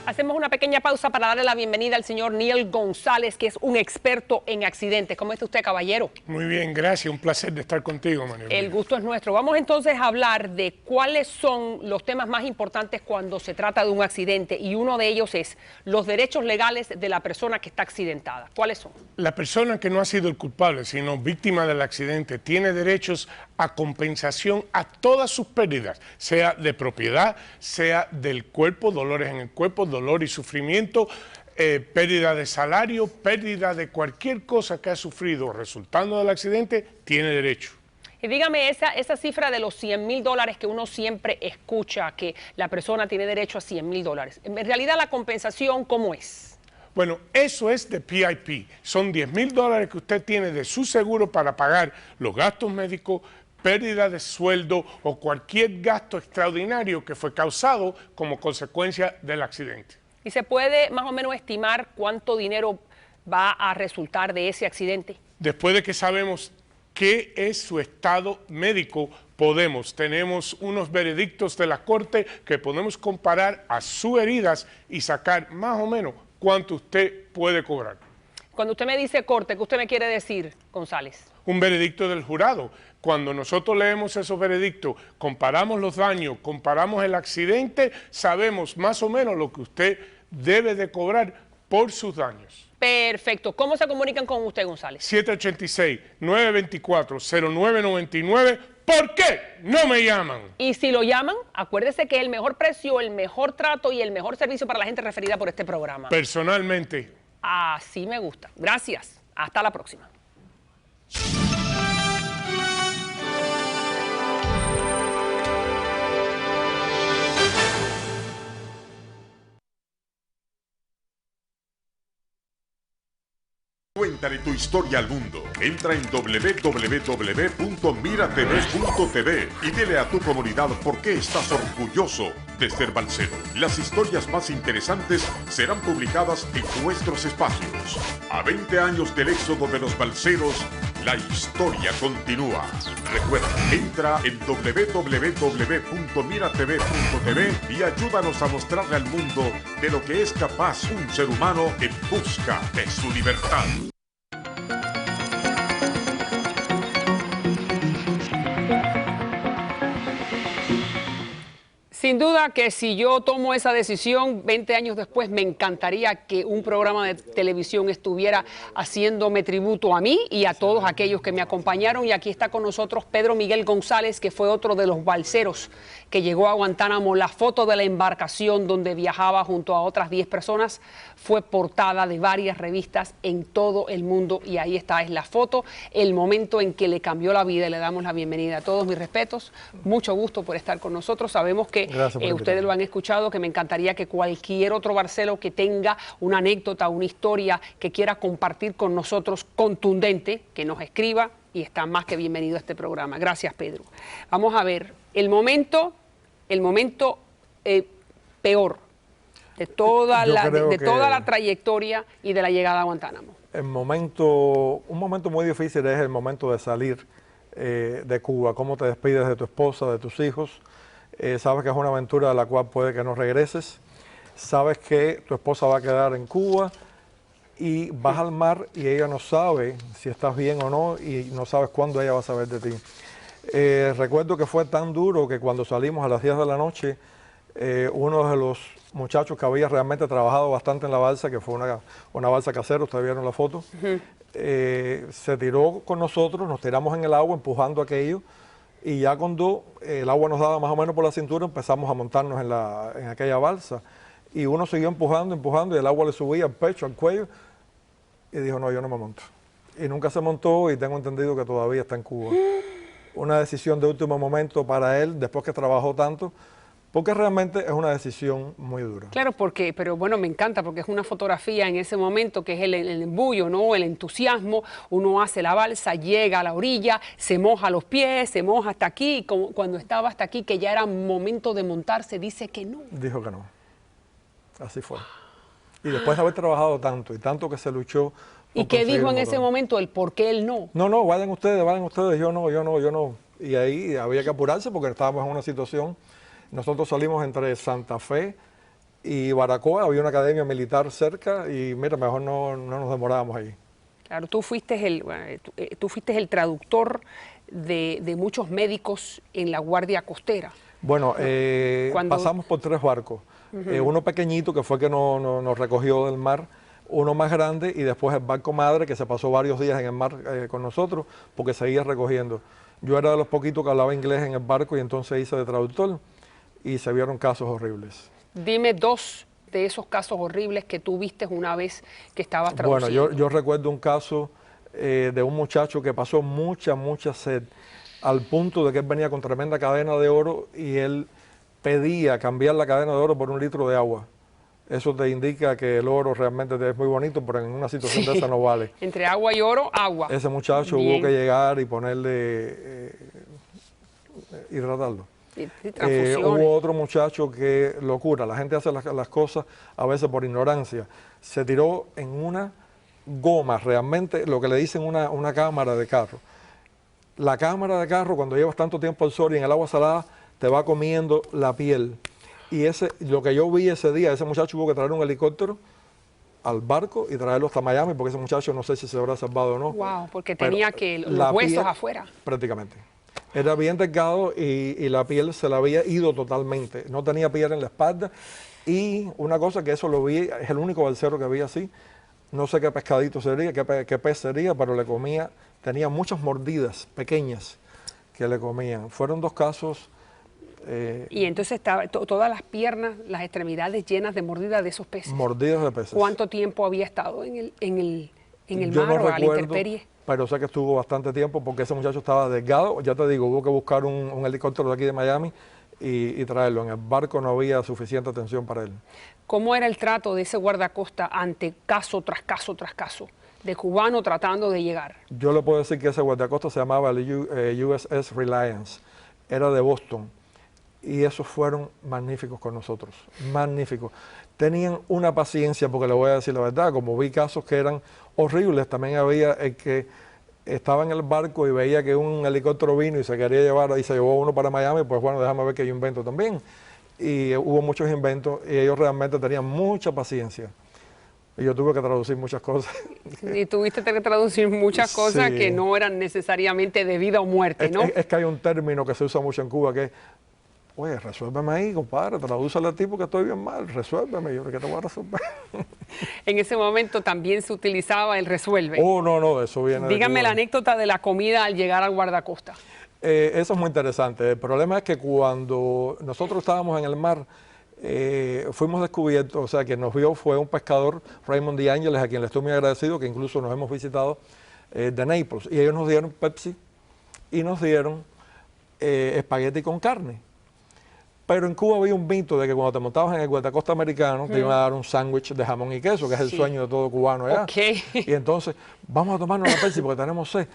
Hacemos una pequeña pausa para darle la bienvenida al señor Neil González, que es un experto en accidentes. ¿Cómo está usted, caballero? Muy bien, gracias. Un placer de estar contigo, María. El gusto es nuestro. Vamos entonces a hablar de cuáles son los temas más importantes cuando se trata de un accidente y uno de ellos es los derechos legales de la persona que está accidentada. ¿Cuáles son? La persona que no ha sido el culpable, sino víctima del accidente, tiene derechos a compensación a todas sus pérdidas, sea de propiedad, sea del cuerpo, dolores en el cuerpo, dolor y sufrimiento, pérdida de salario, pérdida de cualquier cosa que ha sufrido resultando del accidente, tiene derecho. Y dígame, esa cifra de los $100,000 que uno siempre escucha, que la persona tiene derecho a $100,000, en realidad la compensación, ¿cómo es? Bueno, eso es de PIP. Son $10,000 que usted tiene de su seguro para pagar los gastos médicos, pérdida de sueldo o cualquier gasto extraordinario que fue causado como consecuencia del accidente. ¿Y se puede más o menos estimar cuánto dinero va a resultar de ese accidente? Después de que sabemos qué es su estado médico, tenemos unos veredictos de la corte que podemos comparar a sus heridas y sacar más o menos cuánto usted puede cobrar. Cuando usted me dice corte, ¿qué usted me quiere decir, González? Un veredicto del jurado. Cuando nosotros leemos esos veredictos, comparamos los daños, comparamos el accidente, sabemos más o menos lo que usted debe de cobrar por sus daños. Perfecto. ¿Cómo se comunican con usted, González? 786-924-0999. ¿Por qué no me llaman? Y si lo llaman, acuérdese que el mejor precio, el mejor trato y el mejor servicio para la gente referida por este programa. Personalmente. Así me gusta. Gracias. Hasta la próxima. Cuéntale tu historia al mundo. Entra en www.miratv.tv y dile a tu comunidad por qué estás orgulloso de ser balsero. Las historias más interesantes serán publicadas en nuestros espacios. A 20 años del éxodo de los balseros, La historia continúa. Recuerda, entra en www.miratv.tv y ayúdanos a mostrarle al mundo de lo que es capaz un ser humano en busca de su libertad. Sin duda que si yo tomo esa decisión 20 años después, me encantaría que un programa de televisión estuviera haciéndome tributo a mí y a todos aquellos que me acompañaron. Y aquí está con nosotros Pedro Miguel González, que fue otro de los balseros que llegó a Guantánamo. La foto de la embarcación donde viajaba junto a otras 10 personas fue portada de varias revistas en todo el mundo. Y ahí está, es la foto, el momento en que le cambió la vida. Y le damos la bienvenida a todos mis respetos. Mucho gusto por estar con nosotros. Sabemos que ustedes lo han escuchado, que me encantaría que cualquier otro barcelo que tenga una anécdota, una historia que quiera compartir con nosotros contundente, que nos escriba y está más que bienvenido a este programa. Gracias, Pedro. Vamos a ver, el momento peor de toda la trayectoria y de la llegada a Guantánamo. Un momento muy difícil es el momento de salir de Cuba. Cómo te despides de tu esposa, de tus hijos. Sabes que es una aventura de la cual puede que no regreses, sabes que tu esposa va a quedar en Cuba y vas al mar y ella no sabe si estás bien o no y no sabes cuándo ella va a saber de ti. Recuerdo que fue tan duro que cuando salimos a las 10 de la noche, uno de los muchachos que había realmente trabajado bastante en la balsa, que fue una balsa casera, ustedes vieron la foto, se tiró con nosotros, nos tiramos en el agua empujando aquello. Y ya cuando el agua nos daba más o menos por la cintura, empezamos a montarnos en aquella balsa. Y uno siguió empujando y el agua le subía al pecho, al cuello. Y dijo, no, yo no me monto. Y nunca se montó y tengo entendido que todavía está en Cuba. Una decisión de último momento para él, después que trabajó tanto, porque realmente es una decisión muy dura. Claro, pero bueno, me encanta porque es una fotografía en ese momento que es el embullo, ¿no? El entusiasmo. Uno hace la balsa, llega a la orilla, se moja los pies, se moja hasta aquí. Como cuando estaba hasta aquí, que ya era momento de montarse, dice que no. Dijo que no. Así fue. Y después de haber trabajado tanto y tanto que se luchó. ¿Y qué dijo en ese momento el por qué él no? No, vayan ustedes, yo no. Y ahí había que apurarse porque estábamos en una situación. Nosotros salimos entre Santa Fe y Baracoa, había una academia militar cerca y mira, mejor no nos demorábamos ahí. Claro, tú fuiste el traductor de muchos médicos en la Guardia Costera. Bueno, pasamos por 3 barcos. Uno pequeñito que fue el que nos recogió del mar, uno más grande y después el barco madre que se pasó varios días en el mar con nosotros porque seguía recogiendo. Yo era de los poquitos que hablaba inglés en el barco y entonces hice de traductor. Y se vieron casos horribles. Dime 2 de esos casos horribles que tú viste una vez que estabas traduciendo. Bueno, yo recuerdo un caso de un muchacho que pasó mucha sed, al punto de que él venía con tremenda cadena de oro y él pedía cambiar la cadena de oro por 1 litro de agua. Eso te indica que el oro realmente es muy bonito, pero en una situación de esa no vale. Entre agua y oro, agua. Ese muchacho hubo que llegar y ponerle, hidratarlo. Hubo otro muchacho que, locura, la gente hace las cosas a veces por ignorancia, se tiró en una goma, realmente lo que le dicen una cámara de carro. La cámara de carro, cuando llevas tanto tiempo al sol y en el agua salada, te va comiendo la piel. Y lo que yo vi ese día, ese muchacho hubo que traer un helicóptero al barco y traerlo hasta Miami, porque ese muchacho no sé si se habrá salvado o no. Wow, porque tenía los huesos piel, afuera. Prácticamente. Era bien delgado y la piel se le había ido totalmente. No tenía piel en la espalda. Y una cosa que eso lo vi, es el único balsero que vi así. No sé qué pescadito sería, qué pez sería, pero le comía, tenía muchas mordidas pequeñas que le comían. Fueron 2 casos. Y entonces estaba todas las piernas, las extremidades llenas de mordidas de esos peces. Mordidas de peces. ¿Cuánto tiempo había estado en el mar o a la intemperie? Pero sé que estuvo bastante tiempo porque ese muchacho estaba delgado. Ya te digo, hubo que buscar un helicóptero de aquí de Miami y traerlo. En el barco no había suficiente atención para él. ¿Cómo era el trato de ese guardacosta ante caso tras caso tras caso de cubano tratando de llegar? Yo le puedo decir que ese guardacosta se llamaba el USS Reliance. Era de Boston. Y esos fueron magníficos con nosotros. Magníficos. Tenían una paciencia, porque le voy a decir la verdad, como vi casos que eran horribles, también había el que estaba en el barco y veía que un helicóptero vino y se quería llevar, y se llevó uno para Miami, pues bueno, déjame ver que yo invento también. Y hubo muchos inventos y ellos realmente tenían mucha paciencia. Y yo tuve que traducir muchas cosas. Y tuviste que traducir muchas cosas que no eran necesariamente de vida o muerte, ¿no? Es que hay un término que se usa mucho en Cuba que es, oye, resuélveme ahí, compadre, tradúcele al tipo que estoy bien mal, resuélveme, yo creo que te voy a resolver. En ese momento también se utilizaba el resuelve. Oh, no, eso viene Dígame la anécdota de la comida al llegar al guardacosta. Eso es muy interesante. El problema es que cuando nosotros estábamos en el mar, fuimos descubiertos, o sea, que nos vio fue un pescador, Raymond de Ángeles, a quien le estoy muy agradecido, que incluso nos hemos visitado, de Naples, y ellos nos dieron Pepsi y nos dieron espagueti con carne. Pero en Cuba había un mito de que cuando te montabas en el guardacosta americano te iban a dar un sándwich de jamón y queso, que es el sueño de todo cubano allá. Y entonces, vamos a tomarnos la Pepsi porque tenemos sed,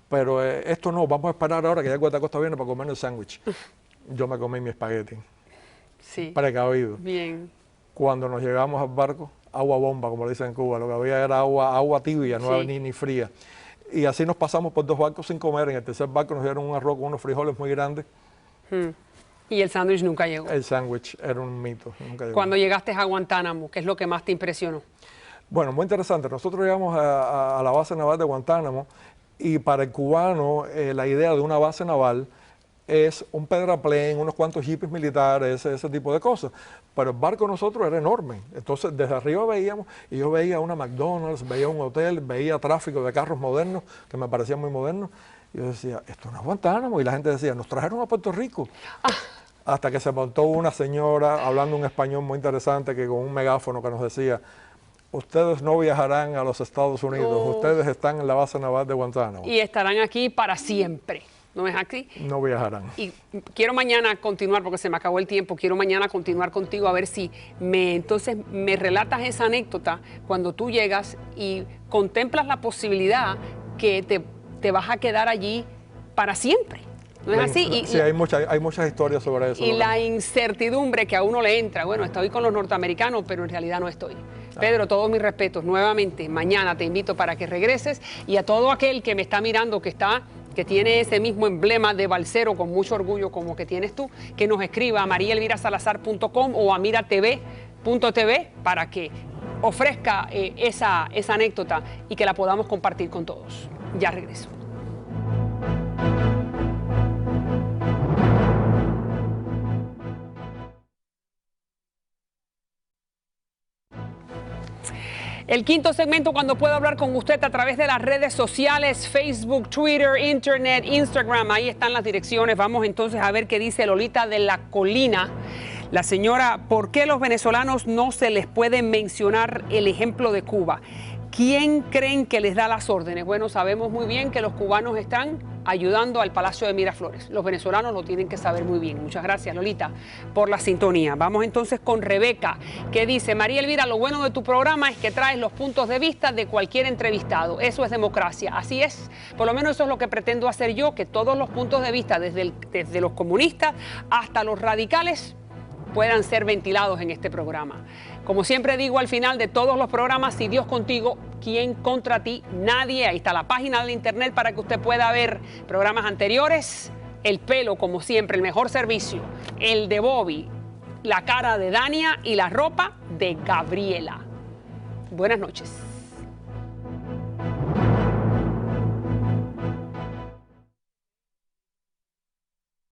pero esto no, vamos a esperar ahora que ya el guardacosta viene para comer el sándwich. Yo me comí mi espagueti. Sí. Precavido. Bien. Cuando nos llegamos al barco, agua bomba, como le dicen en Cuba, lo que había era agua tibia, no había ni fría. Y así nos pasamos por 2 barcos sin comer. En el tercer barco nos dieron un arroz con unos frijoles muy grandes. Y el sándwich nunca llegó. El sándwich era un mito, nunca llegó. Cuando llegaste a Guantánamo, ¿qué es lo que más te impresionó? Bueno, muy interesante. Nosotros llegamos a la base naval de Guantánamo y para el cubano la idea de una base naval es un pedraplén, unos cuantos jipes militares, ese tipo de cosas. Pero el barco nosotros era enorme. Entonces, desde arriba veíamos, y yo veía una McDonald's, veía un hotel, veía tráfico de carros modernos, que me parecían muy modernos. Y yo decía, esto no es Guantánamo. Y la gente decía, nos trajeron a Puerto Rico. Hasta que se montó una señora hablando un español muy interesante, que con un megáfono que nos decía, ustedes no viajarán a los Estados Unidos, ustedes están en la base naval de Guantánamo. Y estarán aquí para siempre. ¿No es así? No viajarán. Y quiero mañana continuar, porque se me acabó el tiempo, quiero mañana continuar contigo a ver si entonces me relatas esa anécdota cuando tú llegas y contemplas la posibilidad que te vas a quedar allí para siempre. ¿No es así? Sí, hay muchas historias sobre eso. Y la incertidumbre que a uno le entra, bueno, estoy con los norteamericanos, pero en realidad no estoy. Pedro, todos mis respetos. Nuevamente, mañana te invito para que regreses, y a todo aquel que me está mirando, que tiene ese mismo emblema de balsero con mucho orgullo como que tienes tú, que nos escriba a mariaelvirasalazar.com o a miratv.tv para que ofrezca esa anécdota y que la podamos compartir con todos. Ya regreso. El quinto segmento, cuando puedo hablar con usted a través de las redes sociales, Facebook, Twitter, Internet, Instagram, ahí están las direcciones. Vamos entonces a ver qué dice Lolita de la Colina. La señora, ¿por qué los venezolanos no se les puede mencionar el ejemplo de Cuba? ¿Quién creen que les da las órdenes? Bueno, sabemos muy bien que los cubanos están ayudando al Palacio de Miraflores. Los venezolanos lo tienen que saber muy bien. Muchas gracias, Lolita, por la sintonía. Vamos entonces con Rebeca, que dice, María Elvira, lo bueno de tu programa es que traes los puntos de vista de cualquier entrevistado. Eso es democracia. Así es. Por lo menos eso es lo que pretendo hacer yo, que todos los puntos de vista, desde los comunistas hasta los radicales, puedan ser ventilados en este programa. Como siempre digo al final de todos los programas, si Dios contigo, ¿quién contra ti? Nadie. Ahí está la página de internet para que usted pueda ver programas anteriores. El pelo, como siempre, el mejor servicio. El de Bobby, la cara de Dania y la ropa de Gabriela. Buenas noches.